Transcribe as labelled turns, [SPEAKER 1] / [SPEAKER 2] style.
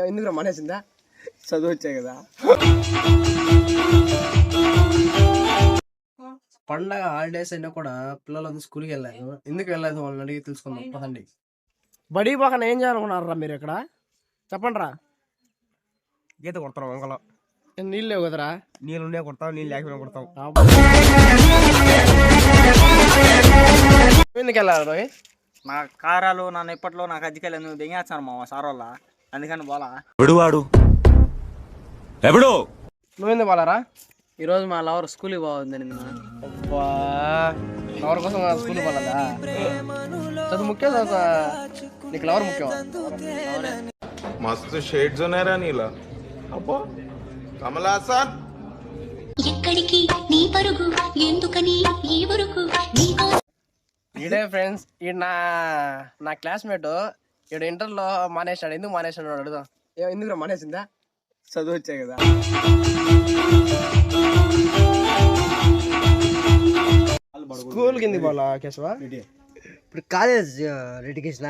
[SPEAKER 1] ఎందుకు మానేసిందా? చదువు వచ్చాయి కదా. పండగ హాలిడేస్ అయినా కూడా పిల్లలందరూ స్కూల్కి వెళ్ళారు. ఎందుకు వెళ్ళలేదు వాళ్ళని అడిగి తెలుసుకుందాం పదండి. బడి పక్కన ఏం చేయాలనుకున్నారా మీరు ఇక్కడ? చెప్పండి రా. గీత కొడతాం వంకలో. నీళ్ళు లేవు కదరా? నీళ్ళు ఉండే కొడతాం, నీళ్ళు లేకపోయినా కొడతాం. ఎందుకు వెళ్ళారు?
[SPEAKER 2] నా కారాలు నా ఇప్పట్లో నాకు అధికారులు నువ్వు దెంగేస్తాను మా సార్ వాళ్ళ, అందుకని పోలా.
[SPEAKER 3] విడువాడు ఎవడో
[SPEAKER 1] నువ్వెందుకు పోలారా?
[SPEAKER 2] ఈరోజు మా లవర్ స్కూల్కి పోవద్దని.
[SPEAKER 1] అబ్బా, లవర్ కోసం స్కూల్కి పోలేదా? చదువు ముఖ్యం, నీకు లవర్ ముఖ్యం.
[SPEAKER 4] मस्त शेड्स ఉన్నాయరా నీలా. అబ్బో కమలాసన్.
[SPEAKER 5] ఎక్కడికి నీ పరుగు ఎందుకని ఈ వరకు నీకో.
[SPEAKER 1] ఈడే ఫ్రెండ్స్, ఈడ నా క్లాస్మేట్. ఈడ ఇంటర్లో మానేశాడు. ఎందుకు మానేశాడు అడుగుదాం. ఎందుకు మానేసిందా? చదువు వచ్చాయి కదా. స్కూల్ కింది పోలా కేశవ?
[SPEAKER 6] ఇప్పుడు కాలేజ్ రెడ్డి కృష్ణ